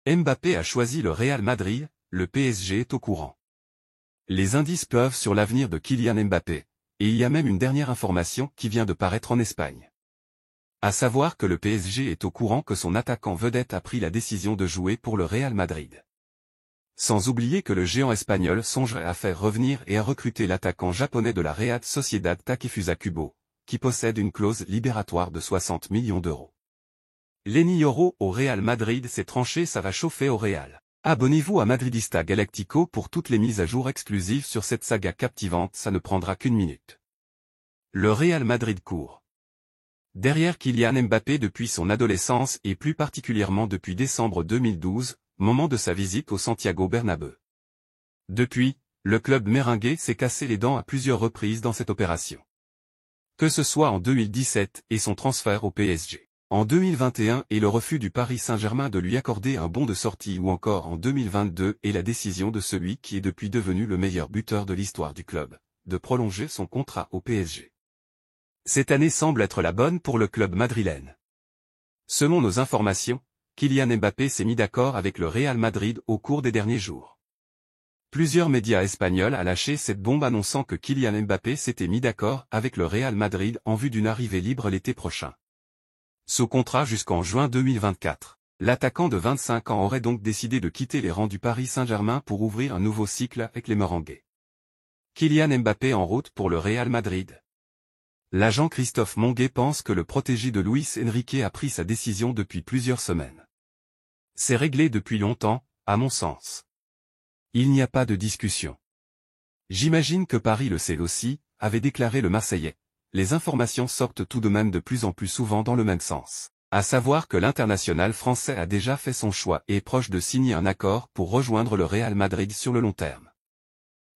Mbappé a choisi le Real Madrid, le PSG est au courant. Les indices pleuvent sur l'avenir de Kylian Mbappé, et il y a même une dernière information qui vient de paraître en Espagne. À savoir que le PSG est au courant que son attaquant vedette a pris la décision de jouer pour le Real Madrid. Sans oublier que le géant espagnol songerait à faire revenir et à recruter l'attaquant japonais de la Real Sociedad Takefusa Kubo, qui possède une clause libératoire de 60 millions d'euros. Lenny Yoro au Real Madrid s'est tranché, ça va chauffer au Real. Abonnez-vous à Madridista Galactico pour toutes les mises à jour exclusives sur cette saga captivante, ça ne prendra qu'une minute. Le Real Madrid court derrière Kylian Mbappé depuis son adolescence et plus particulièrement depuis décembre 2012, moment de sa visite au Santiago Bernabéu. Depuis, le club merengue s'est cassé les dents à plusieurs reprises dans cette opération. Que ce soit en 2017 et son transfert au PSG, en 2021 et le refus du Paris Saint-Germain de lui accorder un bon de sortie ou encore en 2022 et la décision de celui qui est depuis devenu le meilleur buteur de l'histoire du club, de prolonger son contrat au PSG. Cette année semble être la bonne pour le club madrilène. Selon nos informations, Kylian Mbappé s'est mis d'accord avec le Real Madrid au cours des derniers jours. Plusieurs médias espagnols a lâché cette bombe annonçant que Kylian Mbappé s'était mis d'accord avec le Real Madrid en vue d'une arrivée libre l'été prochain. Sous contrat jusqu'en juin 2024, l'attaquant de 25 ans aurait donc décidé de quitter les rangs du Paris Saint-Germain pour ouvrir un nouveau cycle avec les merengues. Kylian Mbappé en route pour le Real Madrid. L'agent Christophe Monguet pense que le protégé de Luis Enrique a pris sa décision depuis plusieurs semaines. C'est réglé depuis longtemps, à mon sens. Il n'y a pas de discussion. J'imagine que Paris le sait aussi, avait déclaré le Marseillais. Les informations sortent tout de même de plus en plus souvent dans le même sens. À savoir que l'international français a déjà fait son choix et est proche de signer un accord pour rejoindre le Real Madrid sur le long terme.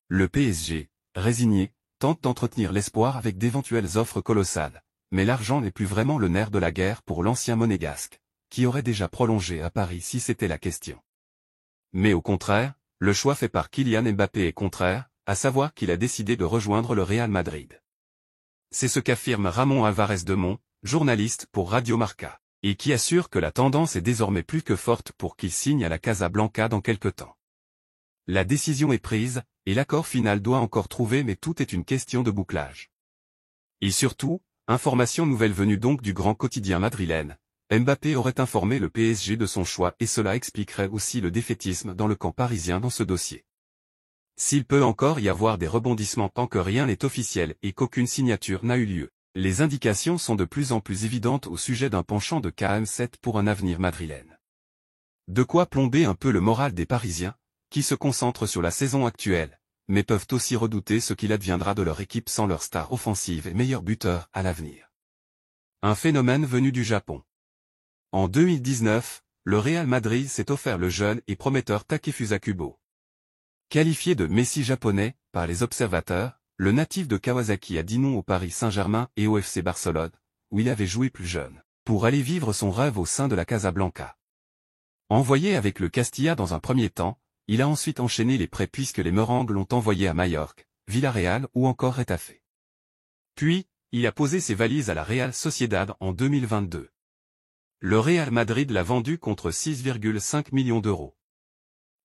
Le PSG, résigné, tente d'entretenir l'espoir avec d'éventuelles offres colossales, mais l'argent n'est plus vraiment le nerf de la guerre pour l'ancien monégasque, qui aurait déjà prolongé à Paris si c'était la question. Mais au contraire, le choix fait par Kylian Mbappé est contraire, à savoir qu'il a décidé de rejoindre le Real Madrid. C'est ce qu'affirme Ramon Alvarez Demont, journaliste pour Radio Marca, et qui assure que la tendance est désormais plus que forte pour qu'il signe à la Casablanca dans quelque temps. La décision est prise, et l'accord final doit encore trouver, mais tout est une question de bouclage. Et surtout, information nouvelle venue donc du grand quotidien madrilène, Mbappé aurait informé le PSG de son choix et cela expliquerait aussi le défaitisme dans le camp parisien dans ce dossier. S'il peut encore y avoir des rebondissements tant que rien n'est officiel et qu'aucune signature n'a eu lieu, les indications sont de plus en plus évidentes au sujet d'un penchant de KM7 pour un avenir madrilène. De quoi plomber un peu le moral des Parisiens, qui se concentrent sur la saison actuelle, mais peuvent aussi redouter ce qu'il adviendra de leur équipe sans leur star offensive et meilleur buteur à l'avenir. Un phénomène venu du Japon. En 2019, le Real Madrid s'est offert le jeune et prometteur Takefusa Kubo. Qualifié de Messi japonais par les observateurs, le natif de Kawasaki a dit non au Paris Saint-Germain et au FC Barcelone, où il avait joué plus jeune, pour aller vivre son rêve au sein de la Casablanca. Envoyé avec le Castilla dans un premier temps, il a ensuite enchaîné les prêts puisque les merengues l'ont envoyé à Majorque, Villarreal ou encore Retafe. Puis, il a posé ses valises à la Real Sociedad en 2022. Le Real Madrid l'a vendu contre 6,5 millions d'euros.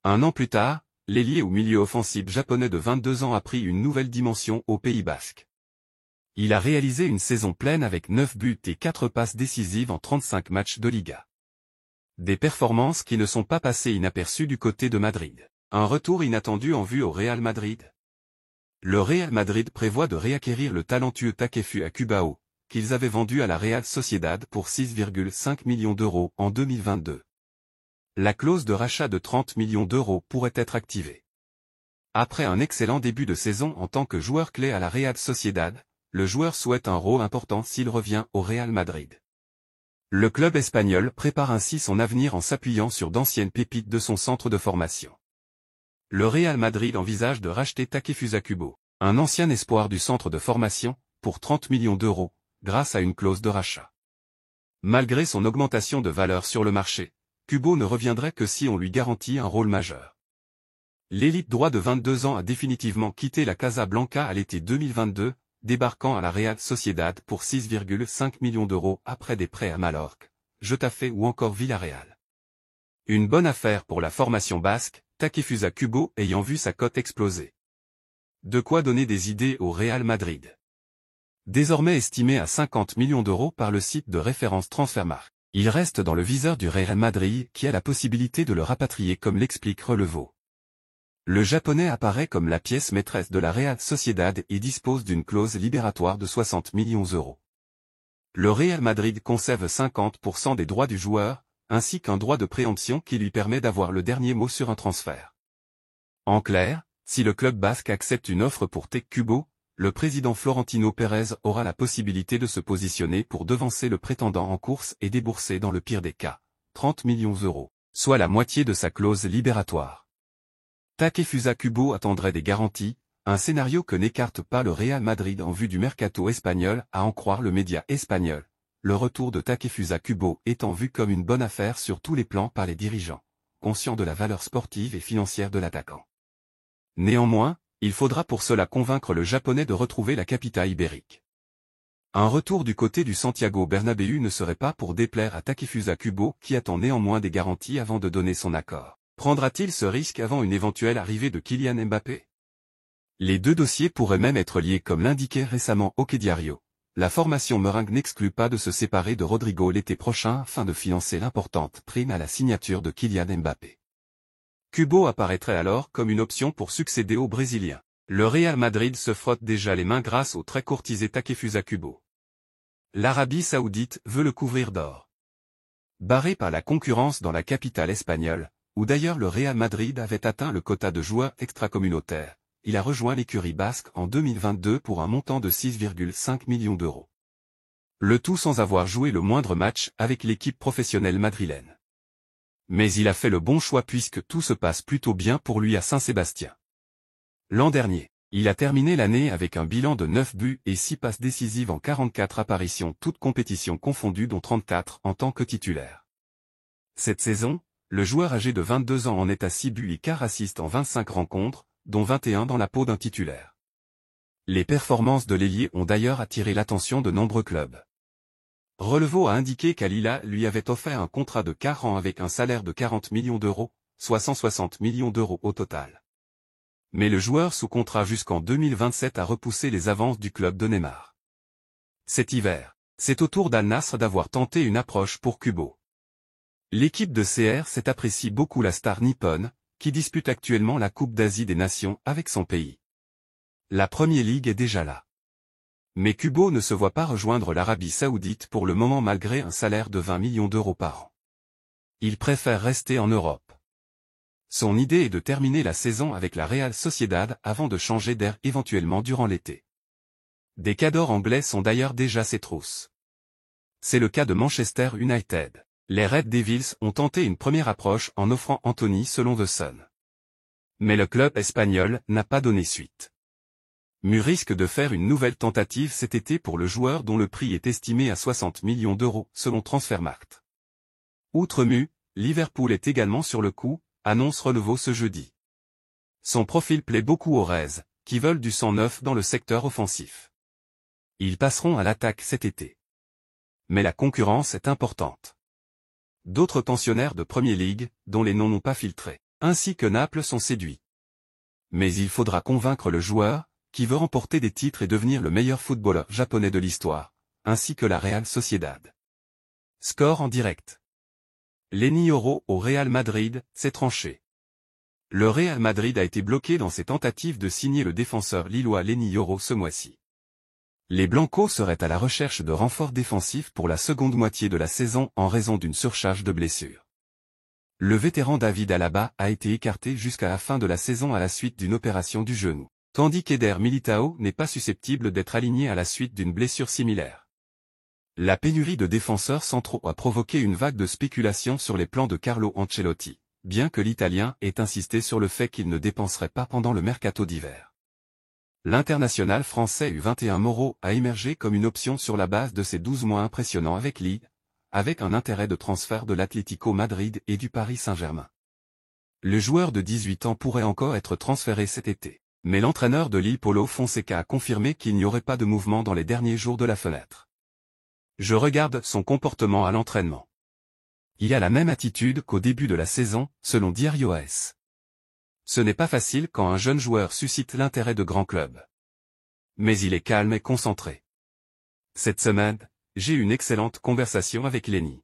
Un an plus tard, l'ailier ou milieu offensif japonais de 22 ans a pris une nouvelle dimension au Pays Basque. Il a réalisé une saison pleine avec 9 buts et 4 passes décisives en 35 matchs de Liga. Des performances qui ne sont pas passées inaperçues du côté de Madrid. Un retour inattendu en vue au Real Madrid. Le Real Madrid prévoit de réacquérir le talentueux Takefusa Kubo, qu'ils avaient vendu à la Real Sociedad pour 6,5 millions d'euros en 2022. La clause de rachat de 30 millions d'euros pourrait être activée. Après un excellent début de saison en tant que joueur clé à la Real Sociedad, le joueur souhaite un rôle important s'il revient au Real Madrid. Le club espagnol prépare ainsi son avenir en s'appuyant sur d'anciennes pépites de son centre de formation. Le Real Madrid envisage de racheter Takefusa Kubo, un ancien espoir du centre de formation, pour 30 millions d'euros, grâce à une clause de rachat. Malgré son augmentation de valeur sur le marché, Kubo ne reviendrait que si on lui garantit un rôle majeur. L'élite droit de 22 ans a définitivement quitté la Casablanca à l'été 2022, débarquant à la Real Sociedad pour 6,5 millions d'euros après des prêts à Majorque, Getafe ou encore Villarreal. Une bonne affaire pour la formation basque, Takefusa Kubo ayant vu sa cote exploser. De quoi donner des idées au Real Madrid. Désormais estimé à 50 millions d'euros par le site de référence Transfermarkt, il reste dans le viseur du Real Madrid qui a la possibilité de le rapatrier comme l'explique Relevo. Le Japonais apparaît comme la pièce maîtresse de la Real Sociedad et dispose d'une clause libératoire de 60 millions d'euros. Le Real Madrid conserve 50% des droits du joueur, ainsi qu'un droit de préemption qui lui permet d'avoir le dernier mot sur un transfert. En clair, si le club basque accepte une offre pour Tec Kubo, le président Florentino Pérez aura la possibilité de se positionner pour devancer le prétendant en course et débourser dans le pire des cas, 30 millions d'euros, soit la moitié de sa clause libératoire. Takefusa Kubo attendrait des garanties, un scénario que n'écarte pas le Real Madrid en vue du mercato espagnol à en croire le média espagnol, le retour de Takefusa Kubo étant vu comme une bonne affaire sur tous les plans par les dirigeants, conscients de la valeur sportive et financière de l'attaquant. Néanmoins, il faudra pour cela convaincre le Japonais de retrouver la capitale ibérique. Un retour du côté du Santiago Bernabéu ne serait pas pour déplaire à Takefusa Kubo qui attend néanmoins des garanties avant de donner son accord. Prendra-t-il ce risque avant une éventuelle arrivée de Kylian Mbappé? Les deux dossiers pourraient même être liés comme l'indiquait récemment Okediario. La formation meringue n'exclut pas de se séparer de Rodrigo l'été prochain afin de financer l'importante prime à la signature de Kylian Mbappé. Kubo apparaîtrait alors comme une option pour succéder au Brésilien. Le Real Madrid se frotte déjà les mains grâce au très courtisé Takefusa Kubo. L'Arabie Saoudite veut le couvrir d'or. Barré par la concurrence dans la capitale espagnole, où d'ailleurs le Real Madrid avait atteint le quota de joueurs extracommunautaires, il a rejoint l'écurie basque en 2022 pour un montant de 6,5 millions d'euros. Le tout sans avoir joué le moindre match avec l'équipe professionnelle madrilène. Mais il a fait le bon choix puisque tout se passe plutôt bien pour lui à Saint-Sébastien. L'an dernier, il a terminé l'année avec un bilan de 9 buts et 6 passes décisives en 44 apparitions toutes compétitions confondues dont 34 en tant que titulaire. Cette saison, le joueur âgé de 22 ans en est à 6 buts et 4 assists en 25 rencontres, dont 21 dans la peau d'un titulaire. Les performances de l'ailier ont d'ailleurs attiré l'attention de nombreux clubs. Relevo a indiqué qu'Al-Hilal lui avait offert un contrat de 4 ans avec un salaire de 40 millions d'euros, soit 160 millions d'euros au total. Mais le joueur sous contrat jusqu'en 2027 a repoussé les avances du club de Neymar. Cet hiver, c'est au tour d'Al Nassr d'avoir tenté une approche pour Kubo. L'équipe de CR7 apprécie beaucoup la star nippone, qui dispute actuellement la Coupe d'Asie des Nations avec son pays. La Premier League est déjà là. Mais Kubo ne se voit pas rejoindre l'Arabie Saoudite pour le moment malgré un salaire de 20 millions d'euros par an. Il préfère rester en Europe. Son idée est de terminer la saison avec la Real Sociedad avant de changer d'air éventuellement durant l'été. Des cadors anglais sont d'ailleurs déjà ses trousses. C'est le cas de Manchester United. Les Red Devils ont tenté une première approche en offrant Anthony selon The Sun. Mais le club espagnol n'a pas donné suite. Mu risque de faire une nouvelle tentative cet été pour le joueur dont le prix est estimé à 60 millions d'euros selon Transfermarkt. Outre Mu, Liverpool est également sur le coup, annonce Relevo ce jeudi. Son profil plaît beaucoup aux Reds, qui veulent du sang neuf dans le secteur offensif. Ils passeront à l'attaque cet été. Mais la concurrence est importante. D'autres pensionnaires de Premier League, dont les noms n'ont pas filtré, ainsi que Naples sont séduits. Mais il faudra convaincre le joueur, qui veut remporter des titres et devenir le meilleur footballeur japonais de l'histoire, ainsi que la Real Sociedad. Score en direct. Lenny Yoro au Real Madrid, c'est tranché. Le Real Madrid a été bloqué dans ses tentatives de signer le défenseur lillois Lenny Yoro ce mois-ci. Les Blancos seraient à la recherche de renforts défensifs pour la seconde moitié de la saison en raison d'une surcharge de blessures. Le vétéran David Alaba a été écarté jusqu'à la fin de la saison à la suite d'une opération du genou, tandis qu'Eder Militao n'est pas susceptible d'être aligné à la suite d'une blessure similaire. La pénurie de défenseurs centraux a provoqué une vague de spéculations sur les plans de Carlo Ancelotti, bien que l'Italien ait insisté sur le fait qu'il ne dépenserait pas pendant le mercato d'hiver. L'international français U21 Moro a émergé comme une option sur la base de ses 12 mois impressionnants avec Lille, avec un intérêt de transfert de l'Atlético Madrid et du Paris Saint-Germain. Le joueur de 18 ans pourrait encore être transféré cet été, mais l'entraîneur de Lille Paulo Fonseca a confirmé qu'il n'y aurait pas de mouvement dans les derniers jours de la fenêtre. Je regarde son comportement à l'entraînement. Il a la même attitude qu'au début de la saison, selon Diario AS. Ce n'est pas facile quand un jeune joueur suscite l'intérêt de grands clubs. Mais il est calme et concentré. Cette semaine, j'ai eu une excellente conversation avec Lenny.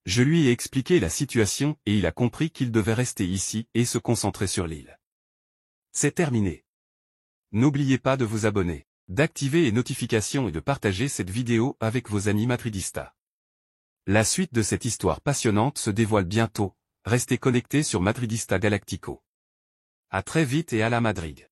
Je lui ai expliqué la situation et il a compris qu'il devait rester ici et se concentrer sur Lille. C'est terminé. N'oubliez pas de vous abonner, d'activer les notifications et de partager cette vidéo avec vos amis madridistas. La suite de cette histoire passionnante se dévoile bientôt, restez connectés sur Madridista Galactico. À très vite et à la Madrid.